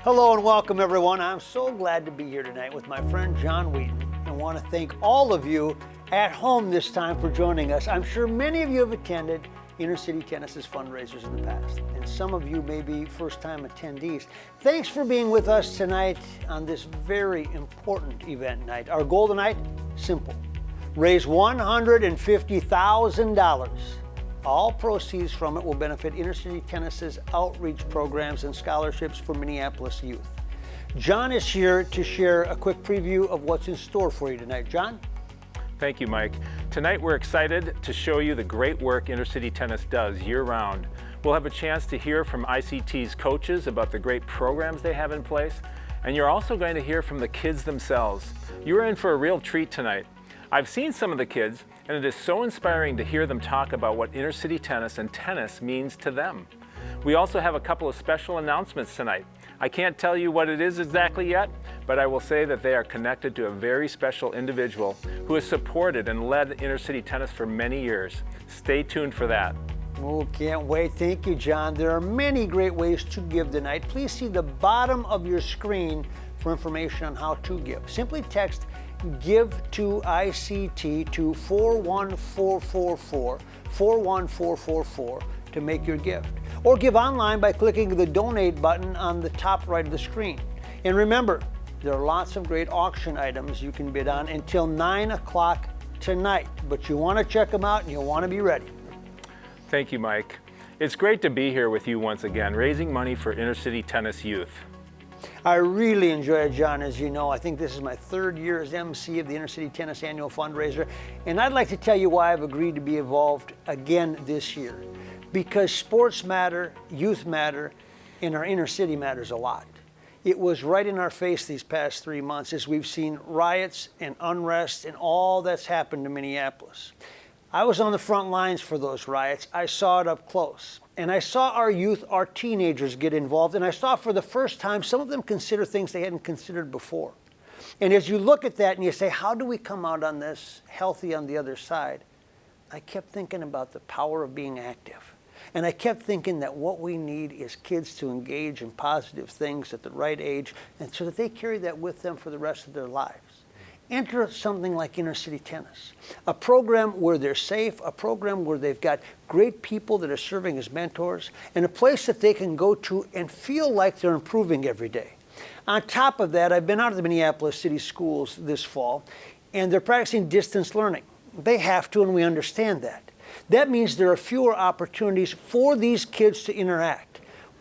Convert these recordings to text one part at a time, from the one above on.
Hello and welcome everyone. I'm so glad to be here tonight with my friend John Wheaton and want to thank all of you at home this time for joining us. I'm sure many of you have attended InnerCity Tennis's fundraisers in the past, and some of you may be first-time attendees. Thanks for being with us tonight on this very important event night. Our goal tonight, simple. Raise $150,000. All proceeds from it will benefit InnerCity Tennis's outreach programs and scholarships for Minneapolis youth. John is here to share a quick preview of what's in store for you tonight. John? Thank you, Mike. Tonight we're excited to show you the great work InnerCity Tennis does year-round. We'll have a chance to hear from ICT's coaches about the great programs they have in place, and you're also going to hear from the kids themselves. You're in for a real treat tonight. I've seen some of the kids, and it is so inspiring to hear them talk about what InnerCity Tennis and tennis means to them. We also have a couple of special announcements tonight. I can't tell you what it is exactly yet, but I will say that they are connected to a very special individual who has supported and led InnerCity Tennis for many years. Stay tuned for that. Oh, can't wait. Thank you, John. There are many great ways to give tonight. Please see the bottom of your screen for information on how to give. Simply text Give to ICT to 41444, 41444 to make your gift. Or give online by clicking the donate button on the top right of the screen. And remember, there are lots of great auction items you can bid on until 9 o'clock tonight, but you want to check them out and you want to be ready. Thank you, Mike. It's great to be here with you once again, raising money for InnerCity Tennis youth. I really enjoy it, John. As you know, I think this is my third year as MC of the InnerCity Tennis Annual Fundraiser, and I'd like to tell you why I've agreed to be involved again this year. Because sports matter, youth matter, and our inner city matters a lot. It was right in our face these past 3 months as we've seen riots and unrest and all that's happened to Minneapolis. I was on the front lines for those riots. I saw it up close. And I saw our youth, our teenagers get involved, and I saw for the first time some of them consider things they hadn't considered before. And as you look at that and you say, how do we come out on this healthy on the other side? I kept thinking about the power of being active. And I kept thinking that what we need is kids to engage in positive things at the right age, and so that they carry that with them for the rest of their lives. Enter something like InnerCity Tennis, a program where they're safe, a program where they've got great people that are serving as mentors, and a place that they can go to and feel like they're improving every day. On top of that, I've been out of the Minneapolis city schools this fall, and they're practicing distance learning. They have to, and we understand that. That means there are fewer opportunities for these kids to interact.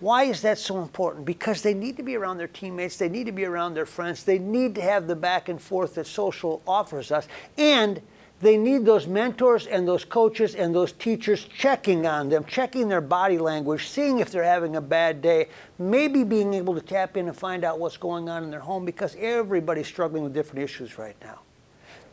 Why is that so important? Because they need to be around their teammates, they need to be around their friends, they need to have the back and forth that social offers us, and they need those mentors and those coaches and those teachers checking on them, checking their body language, seeing if they're having a bad day, maybe being able to tap in and find out what's going on in their home, because everybody's struggling with different issues right now.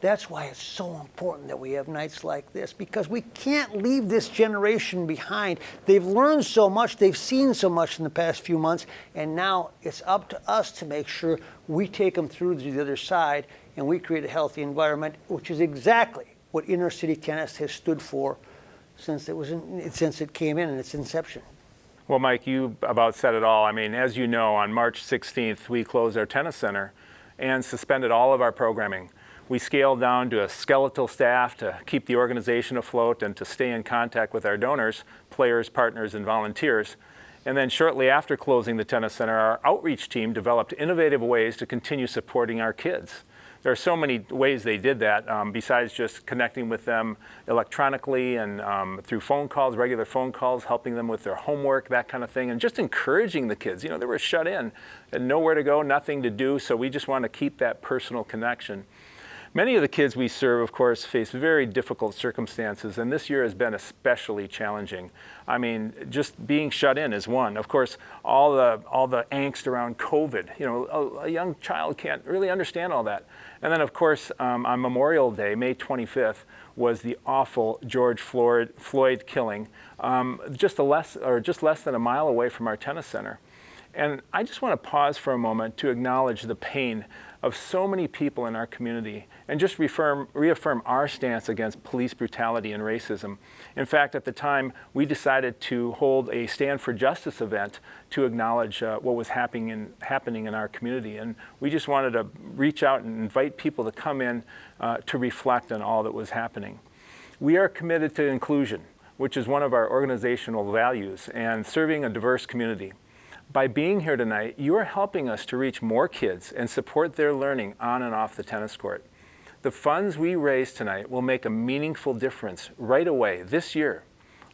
That's why it's so important that we have nights like this, because we can't leave this generation behind. They've learned so much, they've seen so much in the past few months, and now it's up to us to make sure we take them through to the other side and we create a healthy environment, which is exactly what InnerCity Tennis has stood for since it came in its inception. Well, Mike, you about said it all. I mean, as you know, on March 16th, we closed our tennis center and suspended all of our programming. We scaled down to a skeletal staff to keep the organization afloat and to stay in contact with our donors, players, partners, and volunteers. And then shortly after closing the tennis center, our outreach team developed innovative ways to continue supporting our kids. There are so many ways they did that, besides just connecting with them electronically and through phone calls, regular phone calls, helping them with their homework, that kind of thing, and just encouraging the kids. You know, they were shut in and nowhere to go, nothing to do, so we just want to keep that personal connection. Many of the kids we serve, of course, face very difficult circumstances, and this year has been especially challenging. I mean, just being shut in is one. Of course, all the angst around COVID. You know, a young child can't really understand all that. And then, of course, on Memorial Day, May 25th, was the awful George Floyd killing, just less than a mile away from our tennis center. And I just want to pause for a moment to acknowledge the pain of so many people in our community and just reaffirm our stance against police brutality and racism. In fact, at the time, we decided to hold a Stand for Justice event to acknowledge what was happening in our community. And we just wanted to reach out and invite people to come in to reflect on all that was happening. We are committed to inclusion, which is one of our organizational values, and serving a diverse community. By being here tonight, you are helping us to reach more kids and support their learning on and off the tennis court. The funds we raise tonight will make a meaningful difference right away this year.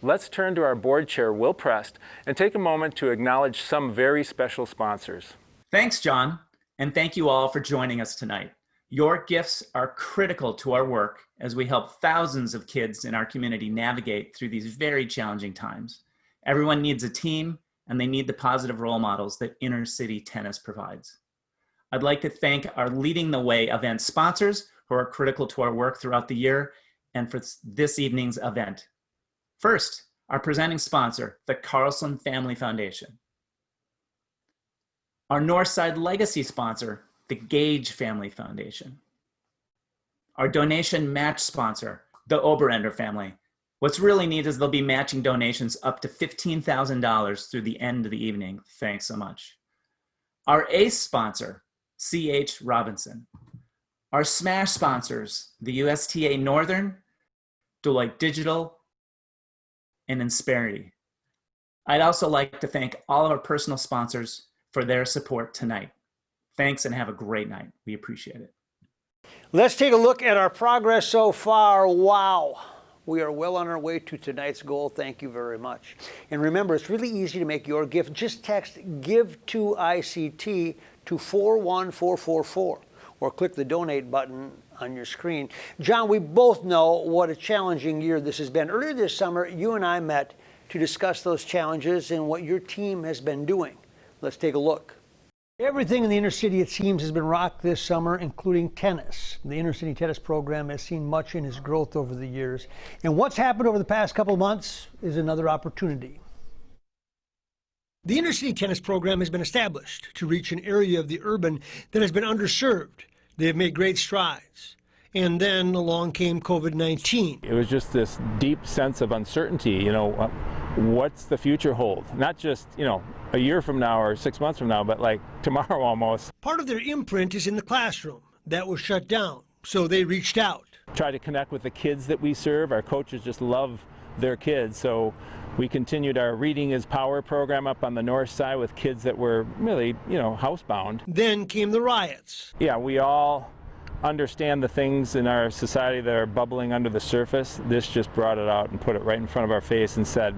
Let's turn to our board chair, Will Prest, and take a moment to acknowledge some very special sponsors. Thanks, John, and thank you all for joining us tonight. Your gifts are critical to our work as we help thousands of kids in our community navigate through these very challenging times. Everyone needs a team, and they need the positive role models that InnerCity Tennis provides. I'd like to thank our Leading the Way event sponsors who are critical to our work throughout the year and for this evening's event. First, our presenting sponsor, the CARLSON Family Foundation. Our Northside legacy sponsor, the Gage Family Foundation. Our donation match sponsor, the OBERRENDER family. What's really neat is they'll be matching donations up to $15,000 through the end of the evening. Thanks so much. Our ACE sponsor, C.H. Robinson. Our SMASH sponsors, the USTA Northern, Deloitte Digital, and Insperity. I'd also like to thank all of our personal sponsors for their support tonight. Thanks and have a great night. We appreciate it. Let's take a look at our progress so far. Wow. We are well on our way to tonight's goal. Thank you very much. And remember, it's really easy to make your gift. Just text GIVE to ICT to 41444 or click the donate button on your screen. John, we both know what a challenging year this has been. Earlier this summer, you and I met to discuss those challenges and what your team has been doing. Let's take a look. Everything in the inner city, it seems, has been rocked this summer, including tennis. The InnerCity Tennis program has seen much in its growth over the years. And what's happened over the past couple of months is another opportunity. The InnerCity Tennis program has been established to reach an area of the urban that has been underserved. They have made great strides. And then along came COVID-19. It was just this deep sense of uncertainty, what's the future hold? Not just, a year from now or 6 months from now, but like tomorrow almost. Part of their imprint is in the classroom. That was shut down, so they reached out. Try to connect with the kids that we serve. Our coaches just love their kids, so we continued our Reading is Power program up on the north side with kids that were really, housebound. Then came the riots. Yeah, we all understand the things in our society that are bubbling under the surface. This just brought it out and put it right in front of our face and said,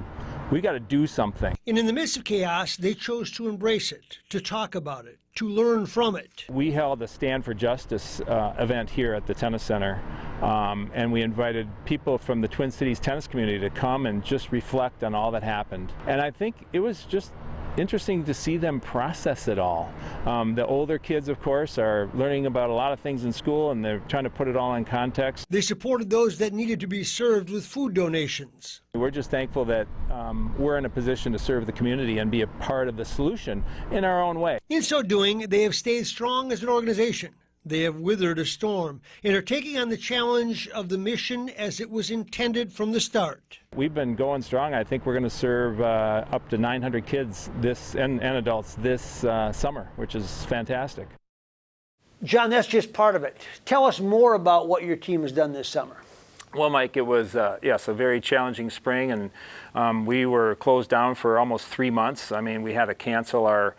we got to do something. And in the midst of chaos, they chose to embrace it, to talk about it, to learn from it. We held a Stand for Justice event here at the tennis center, and we invited people from the Twin Cities tennis community to come and just reflect on all that happened. And I think it was just interesting to see them process it all. The older kids, of course, are learning about a lot of things in school, and they're trying to put it all in context. They supported those that needed to be served with food donations. We're just thankful that we're in a position to serve the community and be a part of the solution in our own way. In so doing, they have stayed strong as an organization. They have withered a storm and are taking on the challenge of the mission as it was intended from the start. We've been going strong. I think we're going to serve up to 900 kids and adults this summer, which is fantastic. John, that's just part of it. Tell us more about what your team has done this summer. Well, Mike, it was, yes, a very challenging spring, and we were closed down for almost 3 months. I mean, we had to cancel our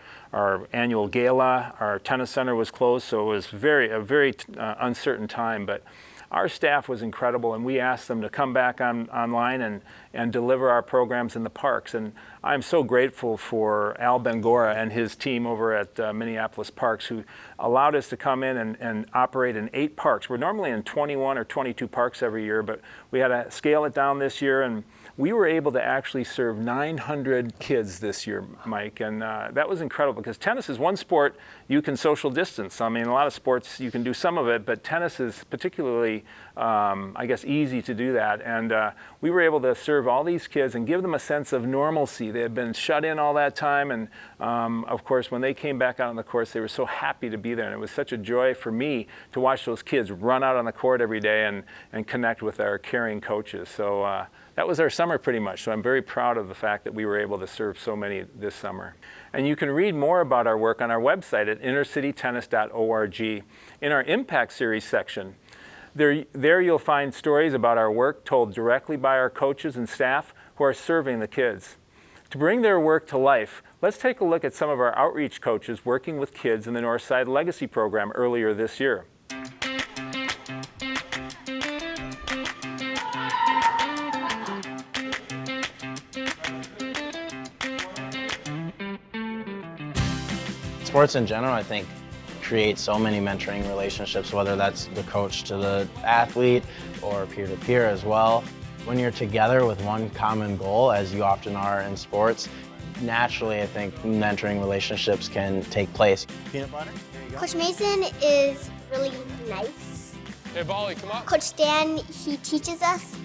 annual gala. Our tennis center was closed, so it was a very uncertain time. But our staff was incredible, and we asked them to come back online and deliver our programs in the parks. And I'm so grateful for Al Bengora and his team over at Minneapolis Parks, who allowed us to come in and operate in 8 parks. We're normally in 21 or 22 parks every year, but we had to scale it down this year, and we were able to actually serve 900 kids this year, Mike, and that was incredible because tennis is one sport you can social distance. I mean, a lot of sports you can do some of it, but tennis is particularly, I guess, easy to do that. And we were able to serve all these kids and give them a sense of normalcy. They had been shut in all that time, and of course, when they came back out on the course, they were so happy to be there. And it was such a joy for me to watch those kids run out on the court every day and connect with our caring coaches. So that was our summer pretty much. So I'm very proud of the fact that we were able to serve so many this summer. And you can read more about our work on our website at innercitytennis.org in our Impact Series section. There you'll find stories about our work told directly by our coaches and staff who are serving the kids. To bring their work to life, let's take a look at some of our outreach coaches working with kids in the Northside Legacy Program earlier this year. Sports in general, I think, create so many mentoring relationships, whether that's the coach to the athlete or peer-to-peer as well. When you're together with one common goal, as you often are in sports, naturally I think mentoring relationships can take place. Peanut butter? There you go. Coach Mason is really nice. Hey, Bolly, come on. Coach Stan, he teaches us.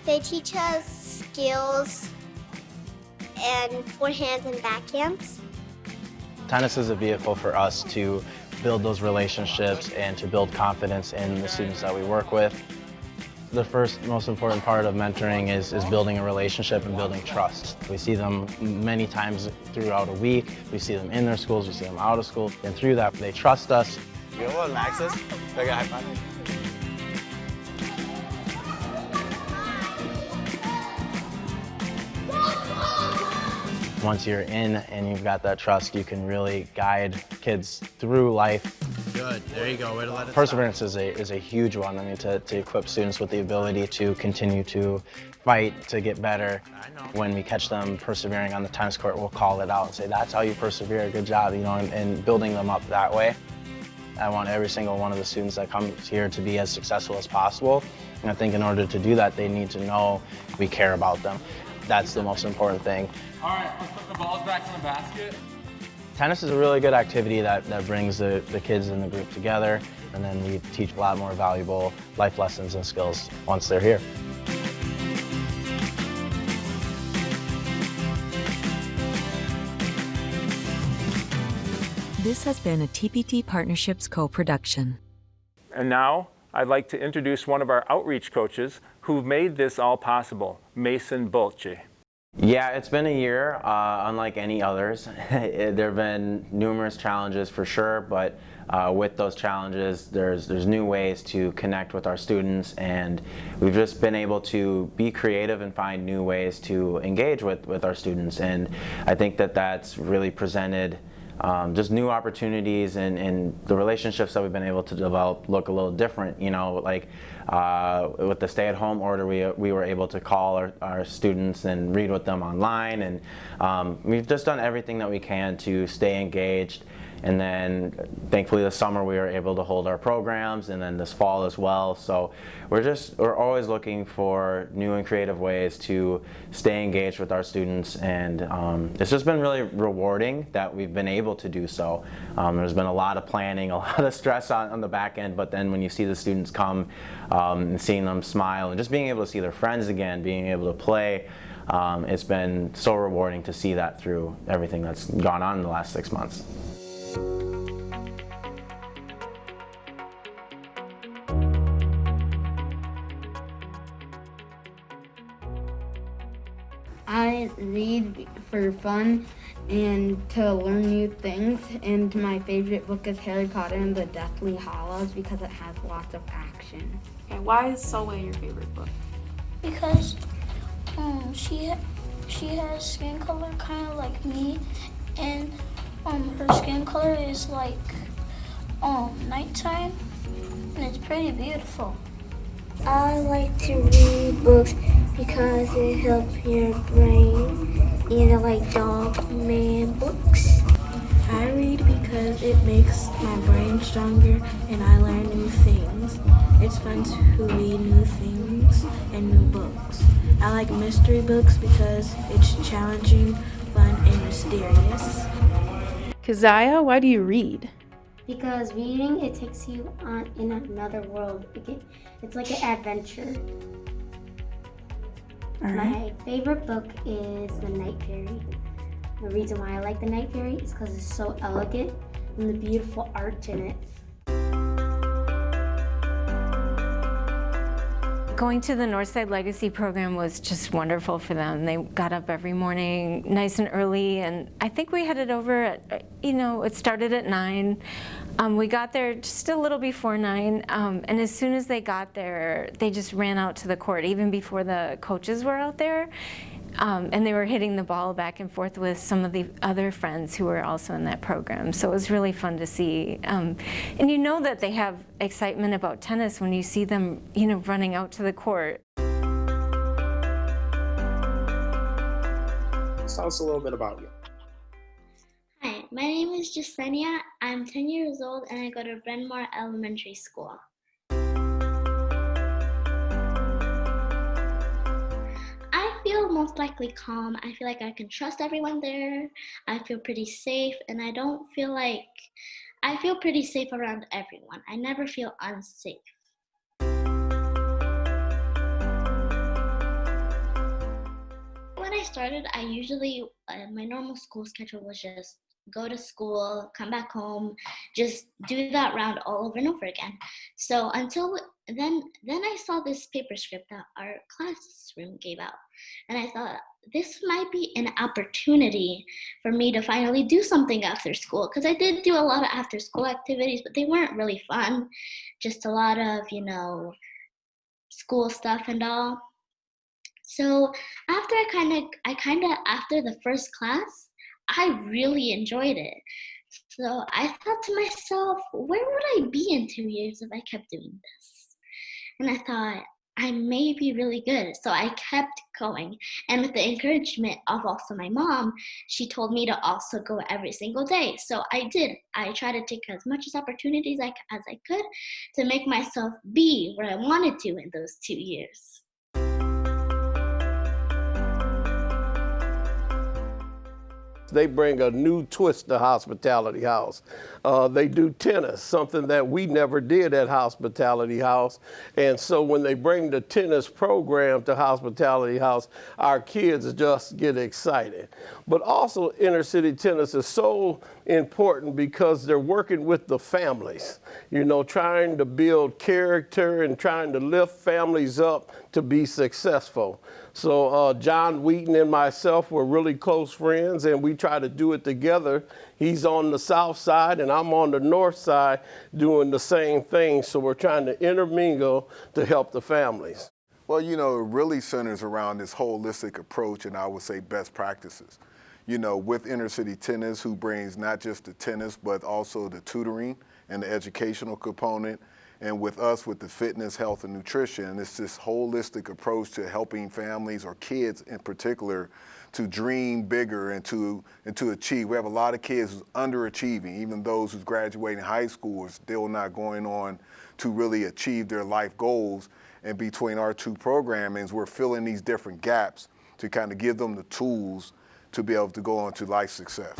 They teach us skills and forehands and backhands. Tennis is a vehicle for us to build those relationships and to build confidence in the students that we work with. The first most important part of mentoring is building a relationship and building trust. We see them many times throughout a week. We see them in their schools, we see them out of school, and through that they trust us. You know what Max is? Take a high five. Once you're in and you've got that trust, you can really guide kids through life. Good, there you go, way to let it Perseverance is a huge one. I mean, to equip students with the ability to continue to fight, to get better. When we catch them persevering on the tennis court, we'll call it out and say, that's how you persevere, good job, you know, and building them up that way. I want every single one of the students that comes here to be as successful as possible. And I think in order to do that, they need to know we care about them. That's the most important thing. All right, let's put the balls back in the basket. Tennis is a really good activity that brings the kids in the group together, and then we teach a lot more valuable life lessons and skills once they're here. This has been a TPT Partnerships co-production. And now I'd like to introduce one of our outreach coaches who made this all possible, Mason Bolche. Yeah, it's been a year, unlike any others. There have been numerous challenges for sure, but with those challenges, there's new ways to connect with our students, and we've just been able to be creative and find new ways to engage with our students. And I think that that's really presented just new opportunities, and the relationships that we've been able to develop look a little different. You know, like with the stay-at-home order, we were able to call our students and read with them online, and we've just done everything that we can to stay engaged. And then thankfully this summer we were able to hold our programs, and then this fall as well. So we're always looking for new and creative ways to stay engaged with our students, and it's just been really rewarding that we've been able to do so. There's been a lot of planning, a lot of stress on the back end, but then when you see the students come and seeing them smile and just being able to see their friends again, being able to play, it's been so rewarding to see that through everything that's gone on in the last 6 months. I read for fun and to learn new things, and my favorite book is Harry Potter and the Deathly Hallows because it has lots of action. Okay, why is Solway your favorite book? Because she has skin color kind of like me, and her skin color is like nighttime, and it's pretty beautiful. I like to read books because it helps your brain, and I like dog man books. I read because it makes my brain stronger and I learn new things. It's fun to read new things and new books. I like mystery books because it's challenging, fun, and mysterious. Keziah, why do you read? Because reading, it takes you on in another world. It's like an adventure. All right. My favorite book is The Night Fairy. The reason why I like The Night Fairy is because it's so elegant and the beautiful art in it. Going to the Northside Legacy program was just wonderful for them. They got up every morning nice and early, and I think we headed over at, it started at 9. We got there just a little before 9, and as soon as they got there, they just ran out to the court, even before the coaches were out there. And they were hitting the ball back and forth with some of the other friends who were also in that program. So it was really fun to see. And you know that they have excitement about tennis when you see them, running out to the court. Tell us a little bit about you. Hi, my name is Jasenia. I'm 10 years old and I go to Bryn Elementary School. I feel most likely calm. I feel like I can trust everyone there. I feel pretty safe, and I feel pretty safe around everyone. I never feel unsafe. When I started, I usually, my normal school schedule was just go to school, come back home, just do that round all over and over again. So until then I saw this paper script that our classroom gave out. And I thought, this might be an opportunity for me to finally do something after school. Because I did do a lot of after school activities, but they weren't really fun. Just a lot of, school stuff and all. So after after the first class, I really enjoyed it. So I thought to myself, where would I be in 2 years if I kept doing this? And I thought, I may be really good. So I kept going. And with the encouragement of also my mom, she told me to also go every single day. So I did. I tried to take as much opportunities as I could to make myself be where I wanted to in those 2 years. They bring a new twist to Hospitality House. They do tennis, something that we never did at Hospitality House. And so when they bring the tennis program to Hospitality House, our kids just get excited. But also InnerCity Tennis is so important because they're working with the families, trying to build character and trying to lift families up to be successful. So John Wheaton and myself were really close friends, and we try to do it together. He's on the south side and I'm on the north side doing the same thing. So we're trying to intermingle to help the families. Well, it really centers around this holistic approach, and I would say best practices. With InnerCity Tennis, who brings not just the tennis, but also the tutoring and the educational component. And with us, with the fitness, health, and nutrition, it's this holistic approach to helping families, or kids in particular, to dream bigger and to achieve. We have a lot of kids who's underachieving, even those who's graduating high school are still not going on to really achieve their life goals. And between our two programmings, we're filling these different gaps to kind of give them the tools to be able to go on to life success.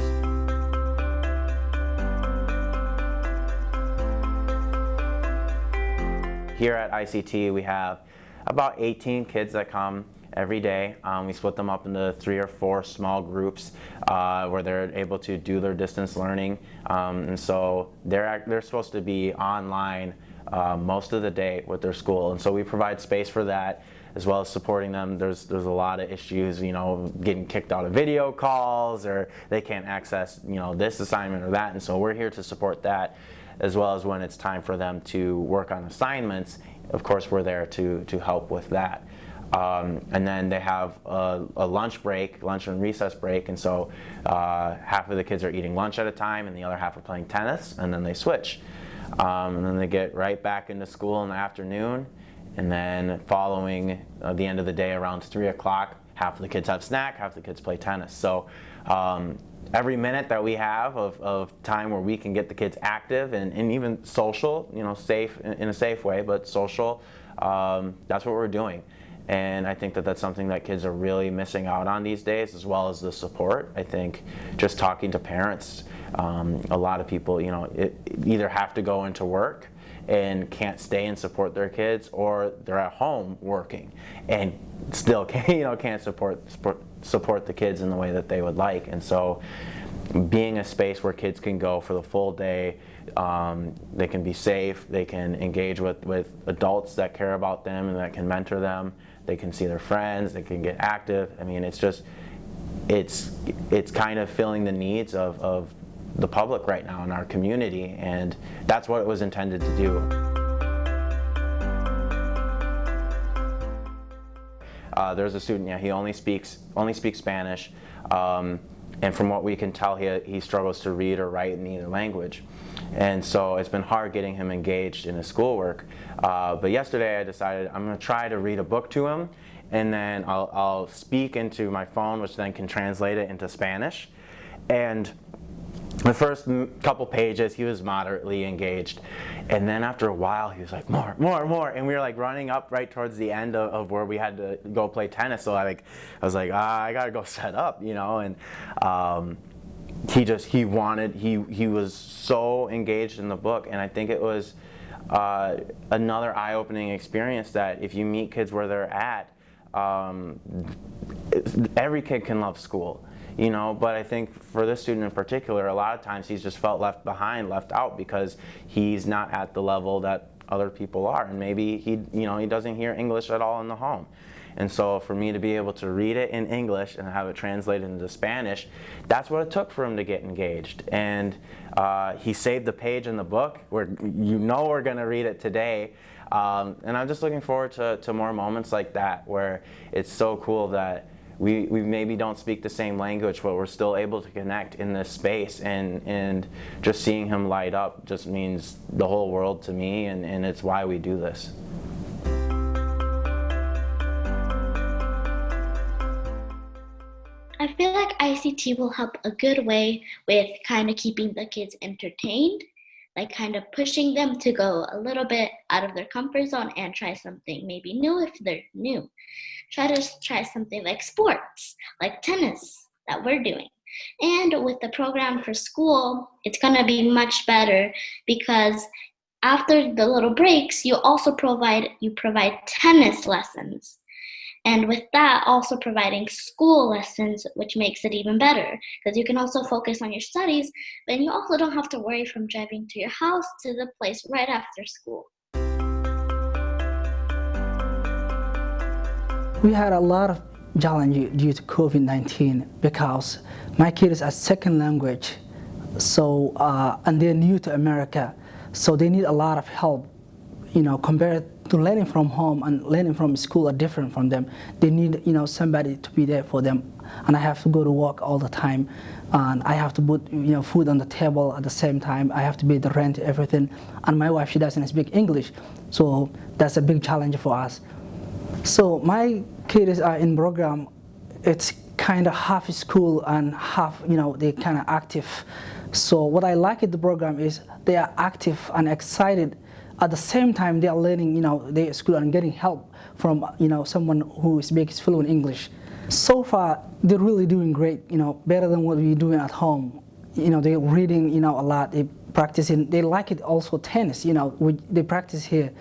Here at ICT, we have about 18 kids that come every day. We split them up into 3 or 4 small groups where they're able to do their distance learning. And so they're supposed to be online most of the day with their school. And so we provide space for that, as well as supporting them. There's a lot of issues, getting kicked out of video calls, or they can't access, this assignment or that. And so we're here to support that, as well as when it's time for them to work on assignments. Of course, we're there to help with that. And then they have a lunch and recess break, and so half of the kids are eating lunch at a time and the other half are playing tennis, and then they switch. And then they get right back into school in the afternoon, and then following the end of the day around 3 o'clock, half of the kids have snack, half of the kids play tennis. So every minute that we have of time where we can get the kids active and even social, safe in a safe way, but social, that's what we're doing. And I think that that's something that kids are really missing out on these days, as well as the support. I think just talking to parents, a lot of people, either have to go into work and can't stay and support their kids, or they're at home working and still can't support the kids in the way that they would like. And so being a space where kids can go for the full day, they can be safe, they can engage with adults that care about them and that can mentor them, they can see their friends, they can get active. I mean, it's kind of filling the needs of the public right now in our community, and that's what it was intended to do. There's a student, he only speaks Spanish, and from what we can tell, he struggles to read or write in either language. And so it's been hard getting him engaged in his schoolwork. But yesterday I decided I'm going to try to read a book to him, and then I'll speak into my phone, which then can translate it into Spanish. And the first couple pages, he was moderately engaged. And then after a while, he was like, more. And we were like running up right towards the end of where we had to go play tennis. So I was like, I gotta go set up, and he was so engaged in the book. And I think it was another eye-opening experience that if you meet kids where they're at, every kid can love school. But I think for this student in particular, a lot of times he's just felt left behind, left out, because he's not at the level that other people are, and maybe he doesn't hear English at all in the home. And so for me to be able to read it in English and have it translated into Spanish, that's what it took for him to get engaged. And he saved the page in the book where we're going to read it today. And I'm just looking forward to more moments like that, where it's so cool that we maybe don't speak the same language, but we're still able to connect in this space, and just seeing him light up just means the whole world to me, and it's why we do this. I feel like ICT will help a good way with kind of keeping the kids entertained, like kind of pushing them to go a little bit out of their comfort zone and try something maybe new if they're new. Try something like sports, like tennis that we're doing. And with the program for school, it's gonna be much better because after the little breaks, you provide tennis lessons. And with that, also providing school lessons, which makes it even better because you can also focus on your studies, but you also don't have to worry from driving to your house to the place right after school. We had a lot of challenges due to COVID-19 because my kids are second language, so and they're new to America, so they need a lot of help. Compared to learning from home and learning from school are different from them. They need somebody to be there for them, and I have to go to work all the time, and I have to put food on the table at the same time. I have to pay the rent, everything, and my wife, she doesn't speak English, so that's a big challenge for us. So my kids are in program. It's kind of half school and half, they're kind of active. So what I like at the program is they are active and excited. At the same time, they are learning, their school and getting help from, someone who speaks fluent English. So far, they're really doing great, better than what we're doing at home. They're reading, a lot. They practicing. They like it also tennis. They practice here.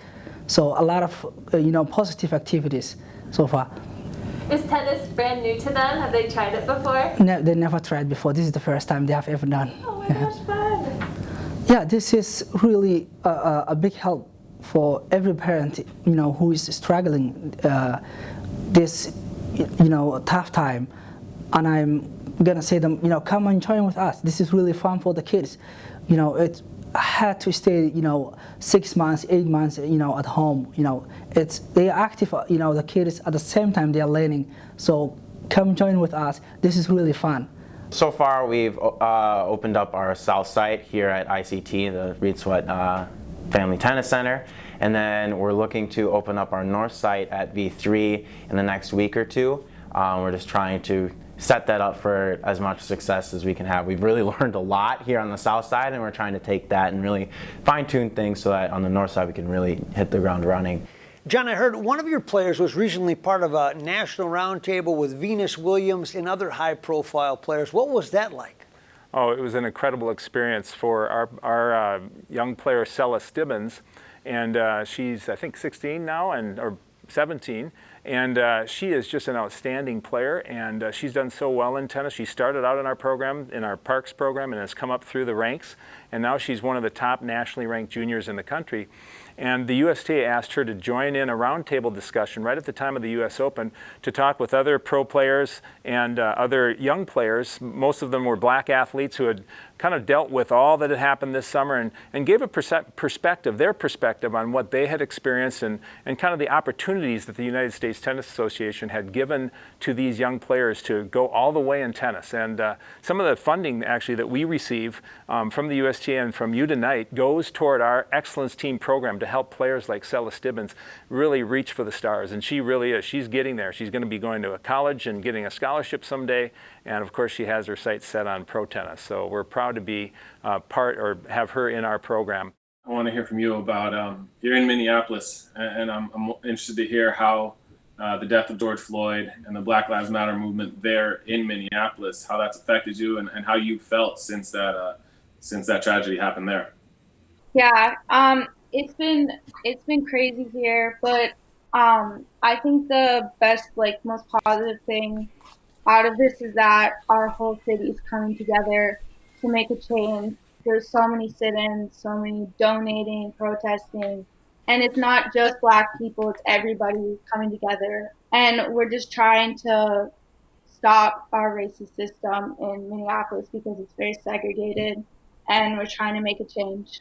So a lot of, positive activities so far. Is tennis brand new to them? Have they tried it before? No, they never tried before. This is the first time they have ever done. Oh my gosh, fun! Yeah, this is really a big help for every parent, who is struggling this, tough time. And I'm gonna say them, come and join with us. This is really fun for the kids. It had to stay, 6 months, 8 months, at home. They are active, the kids at the same time they are learning. So come join with us. This is really fun. So far, we've opened up our south site here at ICT, the Reed Sweat Family Tennis Center, and then we're looking to open up our north site at V3 in the next week or two. We're just trying to set that up for as much success as we can have. We've really learned a lot here on the south side, and we're trying to take that and really fine-tune things so that on the north side we can really hit the ground running. John, I heard one of your players was recently part of a national roundtable with Venus Williams and other high-profile players. What was that like? Oh, it was an incredible experience for our young player, Stella Stibbins, and she's, I think, 16 now, or 17, and she is just an outstanding player, and she's done so well in tennis. She started out in our program, in our Parks program, and has come up through the ranks, and now she's one of the top nationally ranked juniors in the country. And the USTA asked her to join in a roundtable discussion right at the time of the US Open to talk with other pro players and other young players. Most of them were black athletes who had kind of dealt with all that had happened this summer and gave a perspective, their perspective on what they had experienced and kind of the opportunities that the United States Tennis Association had given to these young players to go all the way in tennis. And some of the funding actually that we receive from the USTA and from you tonight goes toward our Excellence Team program to help players like Stella Stibbins really reach for the stars. And she really is. She's getting there. She's going to be going to a college and getting a scholarship someday. And of course, she has her sights set on pro tennis. So we're proud to be part or have her in our program. I want to hear from you about, you're in Minneapolis, and I'm interested to hear how the death of George Floyd and the Black Lives Matter movement there in Minneapolis, how that's affected you and how you felt since that tragedy happened there. Yeah, it's been crazy here, but I think the best, most positive thing out of this is that our whole city is coming together to make a change. There's so many sit-ins, so many donating, protesting, and it's not just Black people, it's everybody coming together. And we're just trying to stop our racist system in Minneapolis because it's very segregated, and we're trying to make a change.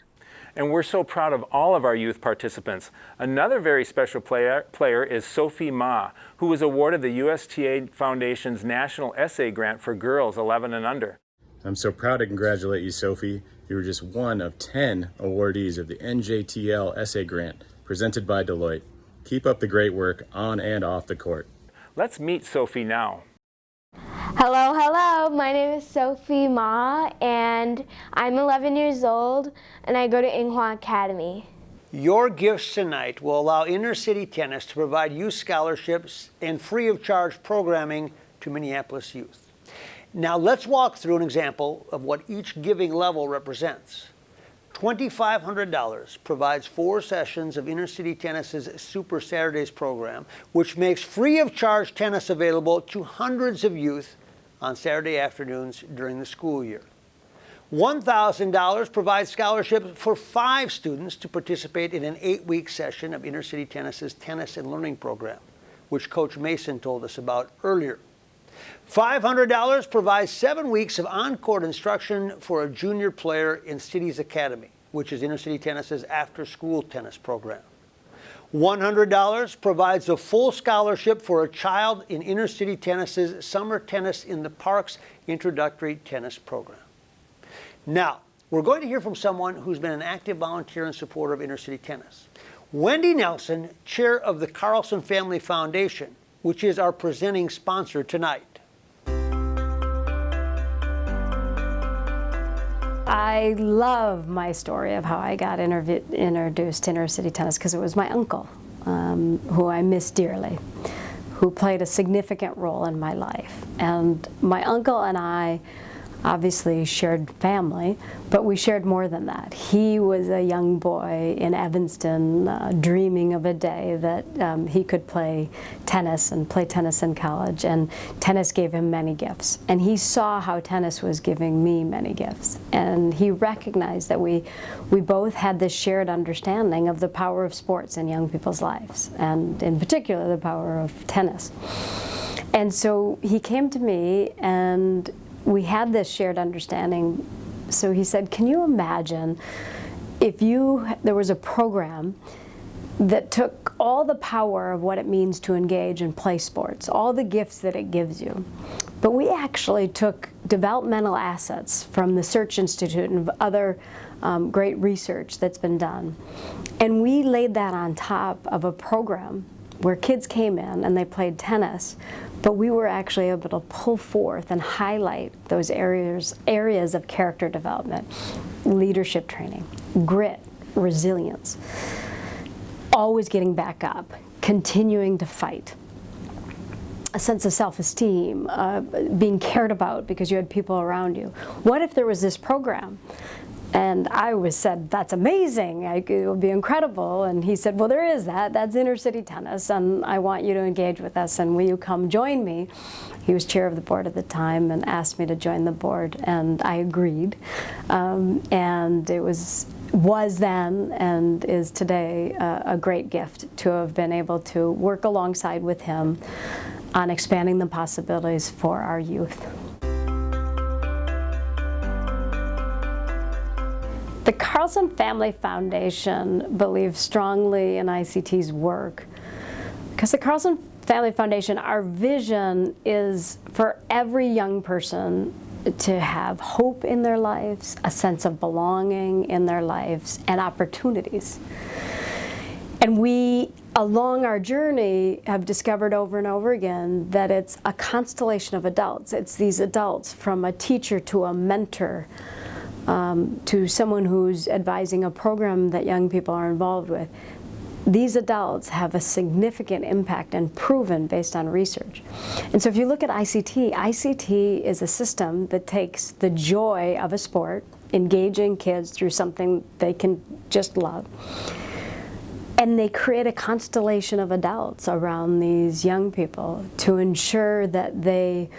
And we're so proud of all of our youth participants. Another very special player is Sophie Ma, who was awarded the USTA Foundation's National Essay Grant for girls 11 and under. I'm so proud to congratulate you, Sophie. You were just one of 10 awardees of the NJTL Essay Grant presented by Deloitte. Keep up the great work on and off the court. Let's meet Sophie now. Hello, hello. My name is Sophie Ma, and I'm 11 years old, and I go to Inghua Academy. Your gifts tonight will allow InnerCity Tennis to provide youth scholarships and free of charge programming to Minneapolis youth. Now let's walk through an example of what each giving level represents. $2,500 provides 4 sessions of InnerCity Tennis's Super Saturdays program, which makes free of charge tennis available to hundreds of youth on Saturday afternoons during the school year. $1,000 provides scholarships for 5 students to participate in an 8-week session of InnerCity Tennis's Tennis and Learning program, which Coach Mason told us about earlier. $500 provides 7 weeks of on-court instruction for a junior player in Cities Academy, which is InnerCity Tennis's after-school tennis program. $100 provides a full scholarship for a child in InnerCity Tennis's Summer Tennis in the Parks introductory tennis program. Now, we're going to hear from someone who's been an active volunteer and supporter of InnerCity Tennis. Wendy Nelson, chair of the CARLSON Family Foundation, which is our presenting sponsor tonight. I love my story of how I got introduced to InnerCity Tennis because it was my uncle, who I miss dearly, who played a significant role in my life. And my uncle and I obviously shared family, but we shared more than that. He was a young boy in Evanston dreaming of a day that he could play tennis and play tennis in college, and tennis gave him many gifts. And he saw how tennis was giving me many gifts. And he recognized that we both had this shared understanding of the power of sports in young people's lives, and in particular the power of tennis. And so he came to me, and we had this shared understanding. So he said, can you imagine if there was a program that took all the power of what it means to engage and play sports, all the gifts that it gives you, but we actually took developmental assets from the Search Institute and other great research that's been done, and we laid that on top of a program where kids came in and they played tennis, but we were actually able to pull forth and highlight those areas of character development, leadership training, grit, resilience, always getting back up, continuing to fight, a sense of self-esteem, being cared about because you had people around you. What if there was this program? And I said, that's amazing, it will be incredible. And he said, well, there is that. That's InnerCity Tennis, and I want you to engage with us, and will you come join me? He was chair of the board at the time and asked me to join the board, and I agreed. And it was then and is today a great gift to have been able to work alongside with him on expanding the possibilities for our youth. The CARLSON Family Foundation believes strongly in ICT's work because the CARLSON Family Foundation, our vision is for every young person to have hope in their lives, a sense of belonging in their lives, and opportunities. And we, along our journey, have discovered over and over again that it's a constellation of adults. It's these adults, from a teacher to a mentor, to someone who's advising a program that young people are involved with. These adults have a significant impact and proven based on research. And so if you look at ICT, ICT is a system that takes the joy of a sport, engaging kids through something they can just love, and they create a constellation of adults around these young people to ensure that they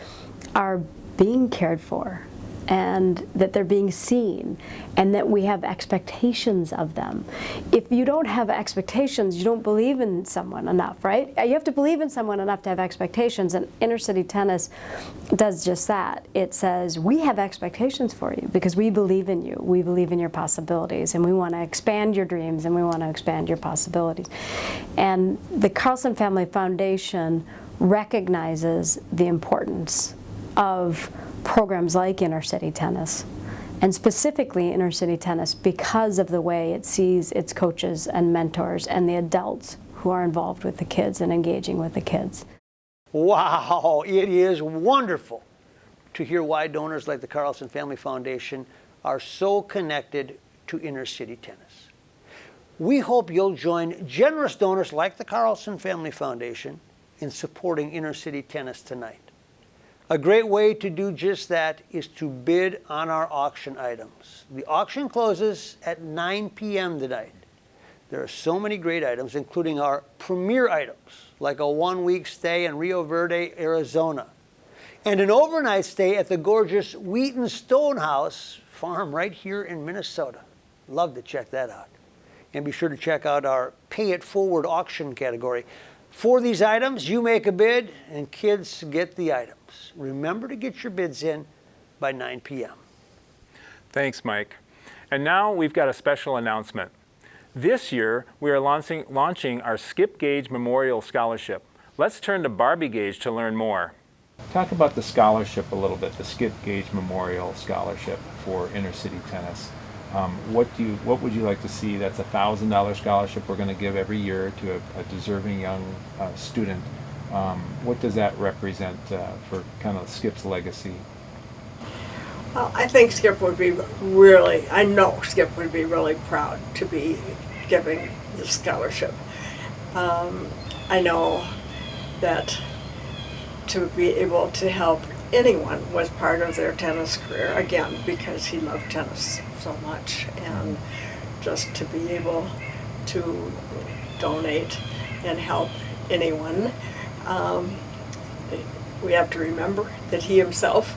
are being cared for, and that they're being seen, and that we have expectations of them. If you don't have expectations, you don't believe in someone enough, right? You have to believe in someone enough to have expectations, and InnerCity Tennis does just that. It says, we have expectations for you because we believe in you, we believe in your possibilities, and we want to expand your dreams, and we want to expand your possibilities. And the CARLSON Family Foundation recognizes the importance of programs like InnerCity Tennis, and specifically InnerCity Tennis because of the way it sees its coaches and mentors and the adults who are involved with the kids and engaging with the kids. Wow, it is wonderful to hear why donors like the CARLSON Family Foundation are so connected to InnerCity Tennis. We hope you'll join generous donors like the CARLSON Family Foundation in supporting InnerCity Tennis tonight. A great way to do just that is to bid on our auction items. The auction closes at 9 p.m. tonight. There are so many great items, including our premier items, like a one-week stay in Rio Verde, Arizona, and an overnight stay at the gorgeous Wheaton Stonehouse farm right here in Minnesota. Love to check that out. And be sure to check out our Pay It Forward auction category. For these items, you make a bid and kids get the items. Remember to get your bids in by 9 p.m. Thanks, Mike. And now we've got a special announcement. This year, we are launching our Skip Gage Memorial Scholarship. Let's turn to Barbie Gage to learn more. Talk about the scholarship a little bit, the Skip Gage Memorial Scholarship for InnerCity Tennis. What would you like to see? That's a $1,000 scholarship we're going to give every year to a deserving young student. What does that represent for kind of Skip's legacy? Well, I think Skip would be really, I know Skip would be really proud to be giving the scholarship. I know that to be able to help anyone was part of their tennis career, again, because he loved tennis so much, and just to be able to donate and help anyone. We have to remember that he himself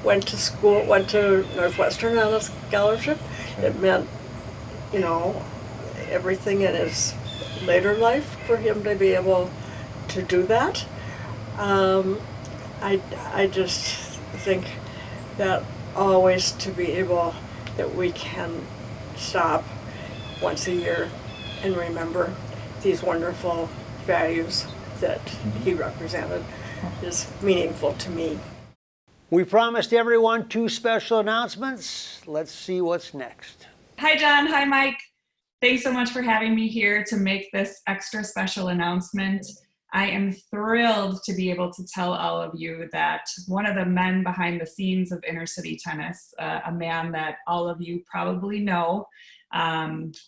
went to Northwestern on a scholarship. It meant, you know, everything in his later life for him to be able to do that. I just think that always to be able that we can stop once a year and remember these wonderful values that he represented is meaningful to me. We promised everyone 2 special announcements. Let's see what's next. Hi, John. Hi, Mike. Thanks so much for having me here to make this extra special announcement. I am thrilled to be able to tell all of you that one of the men behind the scenes of InnerCity Tennis, a man that all of you probably know,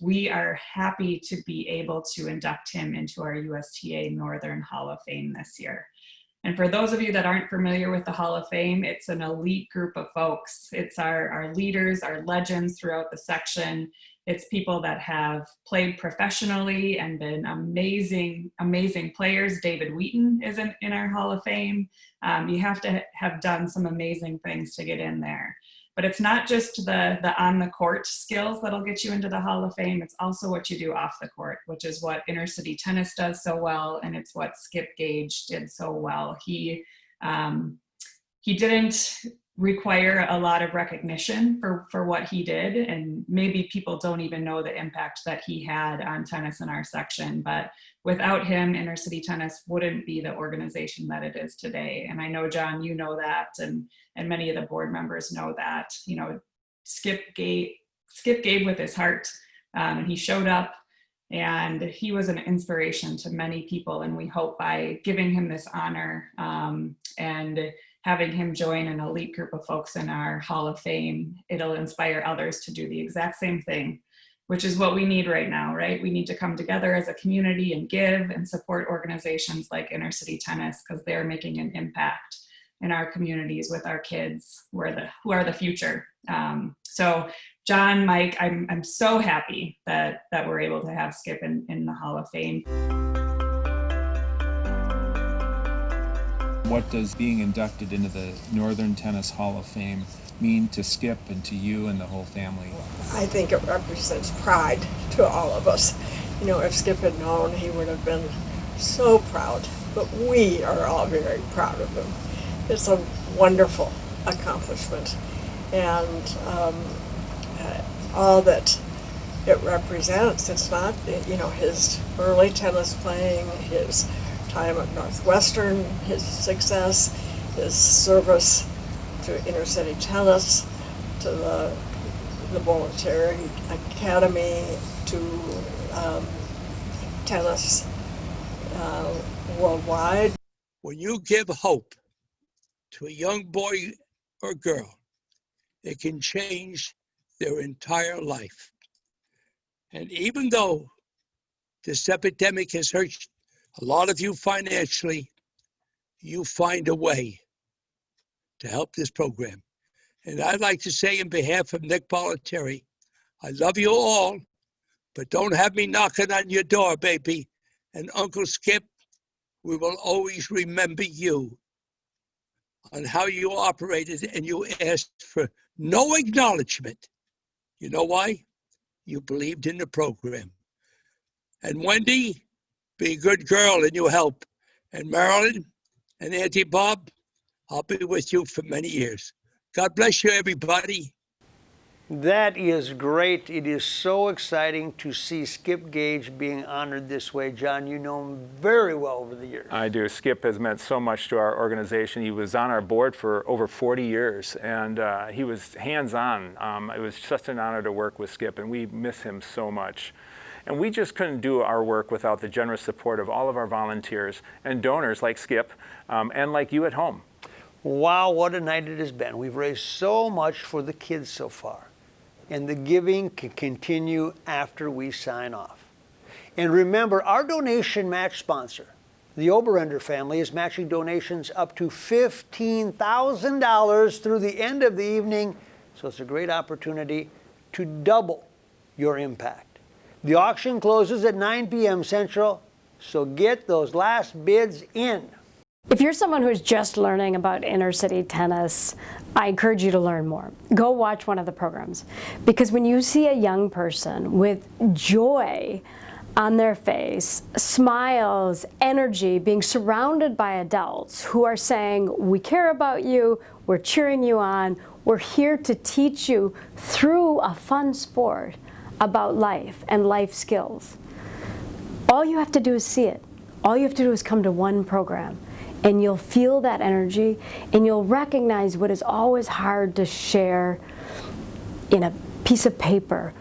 we are happy to be able to induct him into our USTA Northern Hall of Fame this year. And for those of you that aren't familiar with the Hall of Fame, it's an elite group of folks. It's our leaders, our legends throughout the section. It's people that have played professionally and been amazing, amazing players. David Wheaton is in our Hall of Fame. You have to have done some amazing things to get in there. But it's not just the on-the-court skills that'll get you into the Hall of Fame. It's also what you do off the court, which is what InnerCity Tennis does so well, and it's what Skip Gage did so well. He didn't require a lot of recognition for what he did, and maybe people don't even know the impact that he had on tennis in our section. But without him, InnerCity Tennis wouldn't be the organization that it is today. And I know, John, you know that, and many of the board members know that. You know, Skip gave with his heart, and he showed up, and he was an inspiration to many people. And we hope by giving him this honor and having him join an elite group of folks in our Hall of Fame, it'll inspire others to do the exact same thing, which is what we need right now, right? We need to come together as a community and give and support organizations like InnerCity Tennis, because they're making an impact in our communities with our kids, who are the future. So John, Mike, I'm so happy that we're able to have Skip in the Hall of Fame. What does being inducted into the Northern Tennis Hall of Fame mean to Skip and to you and the whole family? I think it represents pride to all of us. You know, if Skip had known, he would have been so proud, but we are all very proud of him. It's a wonderful accomplishment, and all that it represents. It's not, you know, his early tennis playing, his time at Northwestern, his success, his service to InnerCity Tennis, to the Voluntary Academy, to tennis worldwide. When you give hope to a young boy or girl, it can change their entire life. And even though this epidemic has hurt a lot of you financially, you find a way to help this program. And I'd like to say, in behalf of Nick Bollettieri, I love you all, but don't have me knocking on your door, baby. And Uncle Skip, we will always remember you on how you operated, and you asked for no acknowledgement. You know why? You believed in the program. And Wendy, be a good girl and you help. And Marilyn and Auntie Bob, I'll be with you for many years. God bless you, everybody. That is great. It is so exciting to see Skip Gage being honored this way. John, you know him very well over the years. I do. Skip has meant so much to our organization. He was on our board for over 40 years, and he was hands-on. It was just an honor to work with Skip, and we miss him so much. And we just couldn't do our work without the generous support of all of our volunteers and donors like Skip and like you at home. Wow, what a night it has been. We've raised so much for the kids so far. And the giving can continue after we sign off. And remember, our donation match sponsor, the OBERRENDER family, is matching donations up to $15,000 through the end of the evening. So it's a great opportunity to double your impact. The auction closes at 9 p.m. Central, so get those last bids in. If you're someone who's just learning about InnerCity Tennis, I encourage you to learn more. Go watch one of the programs, because when you see a young person with joy on their face, smiles, energy, being surrounded by adults who are saying, we care about you, we're cheering you on, we're here to teach you through a fun sport about life and life skills. All you have to do is see it. All you have to do is come to one program, and you'll feel that energy, and you'll recognize what is always hard to share in a piece of paper.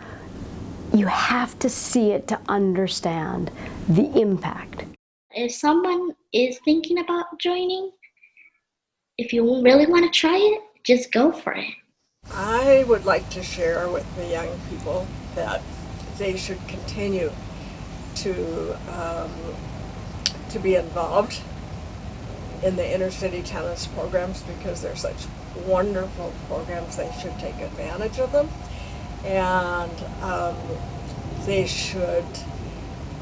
You have to see it to understand the impact. If someone is thinking about joining, if you really want to try it, just go for it. I would like to share with the young people that they should continue to be involved in the InnerCity Tennis programs because they're such wonderful programs. They should take advantage of them, and they should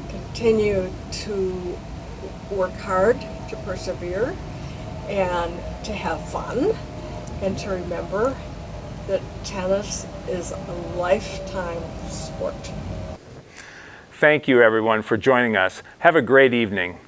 continue to work hard, to persevere, and to have fun, and to remember that tennis is a lifetime sport. Thank you, everyone, for joining us. Have a great evening.